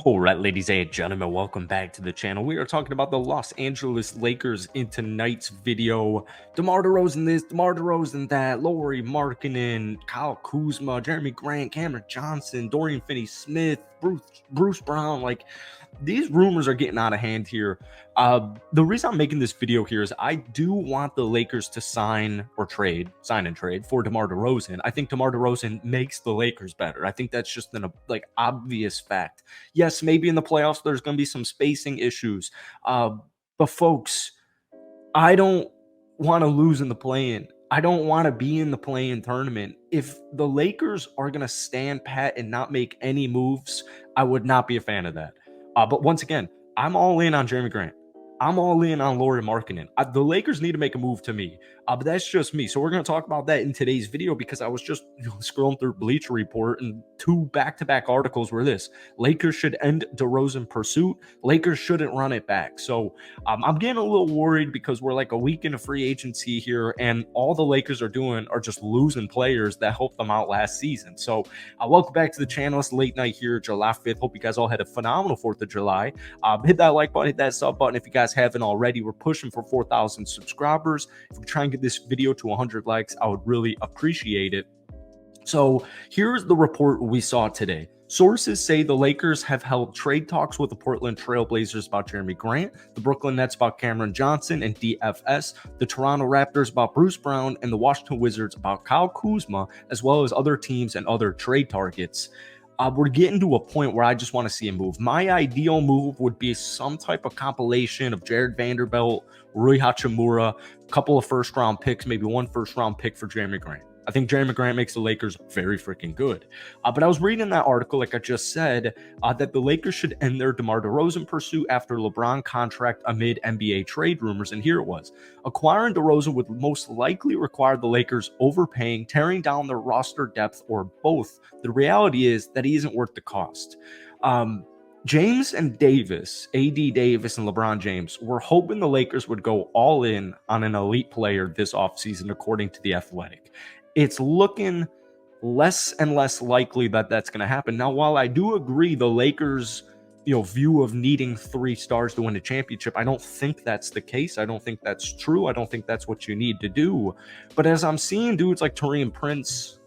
All right, ladies and gentlemen, welcome back to the channel. We are talking about the Los Angeles Lakers in tonight's video. DeMar DeRozan this, DeMar DeRozan that, Lauri Markkanen, Kyle Kuzma, Jeremy Grant, Cameron Johnson, Dorian Finney-Smith, Bruce Brown. Like, these rumors are getting out of hand here. The reason I'm making this video here is I do want the Lakers to sign and trade for DeMar DeRozan. I think DeMar DeRozan makes the Lakers better. I think that's just an obvious fact. Yes, maybe in the playoffs there's going to be some spacing issues, but folks, I don't want to lose in the play-in. I don't want to be in the play-in tournament. If the Lakers are going to stand pat and not make any moves, I would not be a fan of that. But once again, I'm all in on Jeremy Grant. I'm all in on Lauri Markkanen. The Lakers need to make a move to me, but that's just me. So we're going to talk about that in today's video because I was just scrolling through Bleacher Report and two back-to-back articles were this: Lakers should end DeRozan pursuit. Lakers shouldn't run it back. So I'm getting a little worried because we're like a week into free agency here, and all the Lakers are doing are just losing players that helped them out last season. So welcome back to the channel. It's late night here, July 5th. Hope you guys all had a phenomenal 4th of July. Hit that like button, hit that sub button if you guys haven't already. We're pushing for 4,000 subscribers. If we try and get this video to 100 likes, I would really appreciate it. So here's the report we saw today. Sources say the Lakers have held trade talks with the Portland Trail Blazers about Jeremy Grant, the Brooklyn Nets about Cameron Johnson and DFS, the Toronto Raptors about Bruce Brown, and the Washington Wizards about Kyle Kuzma, as well as other teams and other trade targets. We're getting to a point where I just want to see a move. My ideal move would be some type of compilation of Jared Vanderbilt, Rui Hachimura, a couple of first-round picks, maybe one first-round pick for Jeremy Grant. I think Jeremy Grant makes the Lakers very freaking good. But I was reading that article, like I just said, that the Lakers should end their DeMar DeRozan pursuit after LeBron contract amid NBA trade rumors. And here it was. Acquiring DeRozan would most likely require the Lakers overpaying, tearing down their roster depth, or both. The reality is that he isn't worth the cost. James and Davis, AD Davis and LeBron James, were hoping the Lakers would go all in on an elite player this offseason, according to The Athletic. It's looking less and less likely that that's going to happen. Now, while I do agree the Lakers, view of needing 3 stars to win a championship, I don't think that's the case. I don't think that's true. I don't think that's what you need to do. But as I'm seeing dudes like Taurean Prince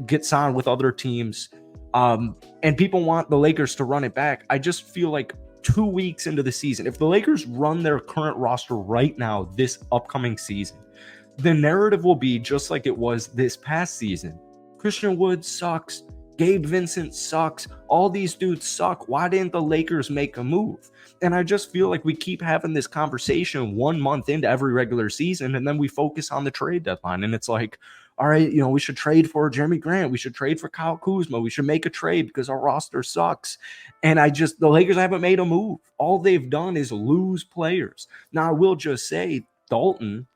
get signed with other teams, and people want the Lakers to run it back, I just feel like 2 weeks into the season, if the Lakers run their current roster right now this upcoming season, the narrative will be just like it was this past season. Christian Wood sucks. Gabe Vincent sucks. All these dudes suck. Why didn't the Lakers make a move? And I just feel like we keep having this conversation 1 month into every regular season, and then we focus on the trade deadline. And it's like, all right, we should trade for Jeremy Grant. We should trade for Kyle Kuzma. We should make a trade because our roster sucks. And the Lakers haven't made a move. All they've done is lose players. Now, I will just say Dalton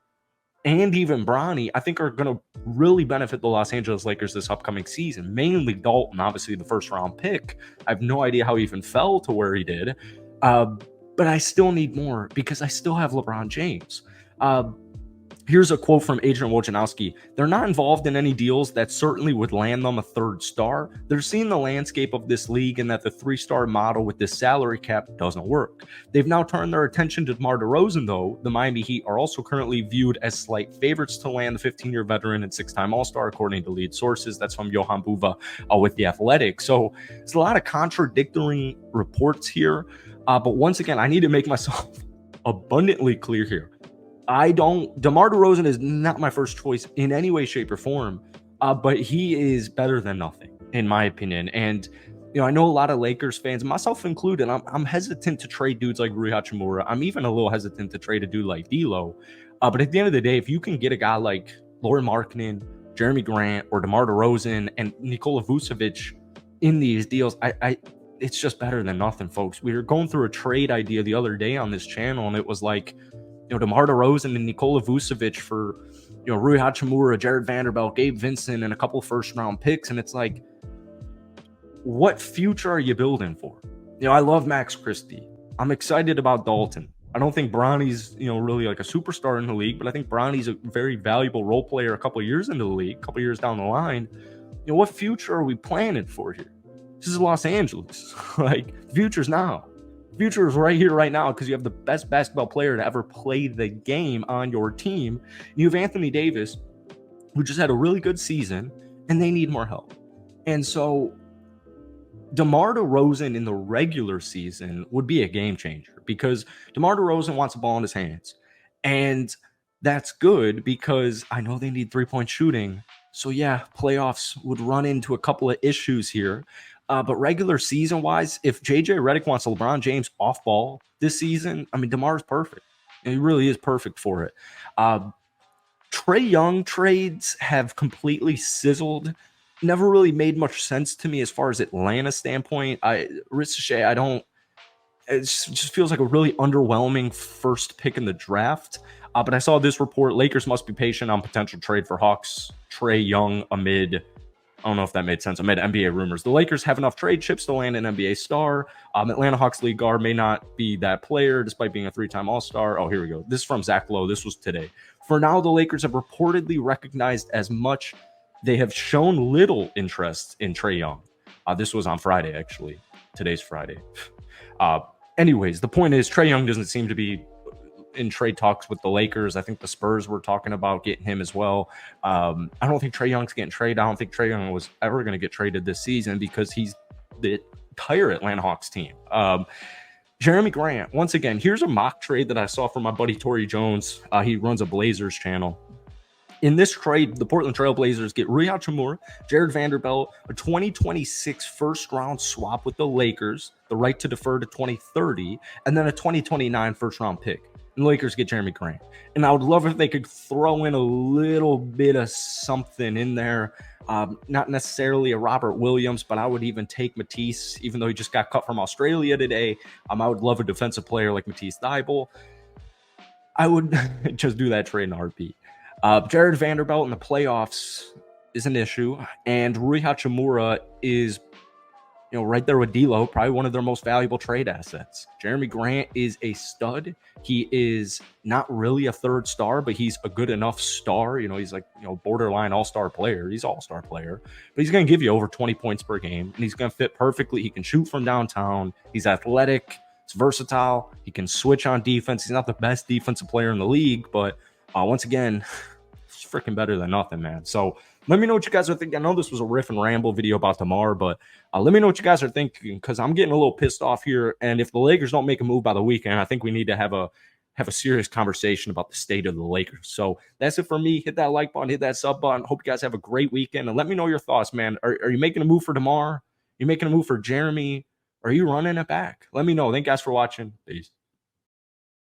and even Bronny, I think, are going to really benefit the Los Angeles Lakers this upcoming season. Mainly Dalton, obviously the first-round pick. I have no idea how he even fell to where he did. But I still need more because I still have LeBron James. Here's a quote from Adrian Wojnarowski. They're not involved in any deals that certainly would land them a 3rd star. They're seeing the landscape of this league and that the 3-star model with this salary cap doesn't work. They've now turned their attention to DeMar DeRozan, though. The Miami Heat are also currently viewed as slight favorites to land the 15-year veteran and 6-time All-Star, according to lead sources. That's from Johan Buva with The Athletic. So there's a lot of contradictory reports here. But once again, I need to make myself abundantly clear here. DeMar DeRozan is not my first choice in any way, shape, or form, but he is better than nothing, in my opinion. And, I know a lot of Lakers fans, myself included, I'm hesitant to trade dudes like Rui Hachimura. I'm even a little hesitant to trade a dude like D'Lo. But at the end of the day, if you can get a guy like Lauri Markkanen, Jeremy Grant, or DeMar DeRozan, and Nikola Vucevic in these deals, it's just better than nothing, folks. We were going through a trade idea the other day on this channel, and it was like, DeMar DeRozan and Nikola Vucevic for, Rui Hachimura, Jared Vanderbilt, Gabe Vincent, and a couple first-round picks. And it's like, what future are you building for? I love Max Christie. I'm excited about Dalton. I don't think Bronny's, really like a superstar in the league, but I think Bronny's a very valuable role player a couple years into the league, a couple years down the line. What future are we planning for here? This is Los Angeles. Like, future's now. Future is right here, right now, because you have the best basketball player to ever play the game on your team. You have Anthony Davis, who just had a really good season, and they need more help. And so DeMar DeRozan in the regular season would be a game changer, because DeMar DeRozan wants the ball in his hands. And that's good, because I know they need three-point shooting. So yeah, playoffs would run into a couple of issues here. But regular season wise, if JJ Redick wants LeBron James off ball this season, I mean, DeMar's perfect. He really is perfect for it. Trae Young trades have completely sizzled. Never really made much sense to me as far as Atlanta standpoint. Ricochet, I don't. It just feels like a really underwhelming first pick in the draft. But I saw this report: Lakers must be patient on potential trade for Hawks. Trae Young amid, I don't know if that made sense, amid NBA rumors. The Lakers have enough trade chips to land an NBA star. Atlanta Hawks lead guard may not be that player despite being a three-time All-Star. Oh, here we go. This is from Zach Lowe. This was today. For now, the Lakers have reportedly recognized as much. They have shown little interest in Trae Young. This was on Friday, actually. Today's Friday. Anyways, the point is Trae Young doesn't seem to be in trade talks with the Lakers. I think the Spurs were talking about getting him as well. I don't think Trae Young's getting traded. I don't think Trae Young was ever going to get traded this season, because he's the entire Atlanta Hawks team. Jeremy Grant, once again, here's a mock trade that I saw from my buddy Torrey Jones. He runs a Blazers channel. In this trade, the Portland Trail Blazers get Rui Hachimura, Jared Vanderbilt, a 2026 first-round swap with the Lakers, the right to defer to 2030, and then a 2029 first-round pick. And the Lakers get Jeremy Grant. And I would love if they could throw in a little bit of something in there. Not necessarily a Robert Williams, but I would even take Matisse, even though he just got cut from Australia today. I would love a defensive player like Matisse Thybulle. I would just do that trade in a heartbeat. Jared Vanderbilt in the playoffs is an issue, and Rui Hachimura is, right there with D'Lo, probably one of their most valuable trade assets. Jeremy Grant is a stud. He is not really a third star, but he's a good enough star. He's like, borderline all-star player. He's all-star player, but he's going to give you over 20 points per game, and he's going to fit perfectly. He can shoot from downtown. He's athletic. He's versatile. He can switch on defense. He's not the best defensive player in the league, but once again, it's freaking better than nothing, man. So let me know what you guys are thinking. I know this was a riff and ramble video about DeMar, but let me know what you guys are thinking, because I'm getting a little pissed off here. And if the Lakers don't make a move by the weekend, I think we need to have a serious conversation about the state of the Lakers. So that's it for me. Hit that like button, hit that sub button. Hope you guys have a great weekend, and let me know your thoughts, man. Are you making a move for DeMar? Are you making a move for Jeremy? Are you running it back? Let me know. Thank you guys for watching. Peace.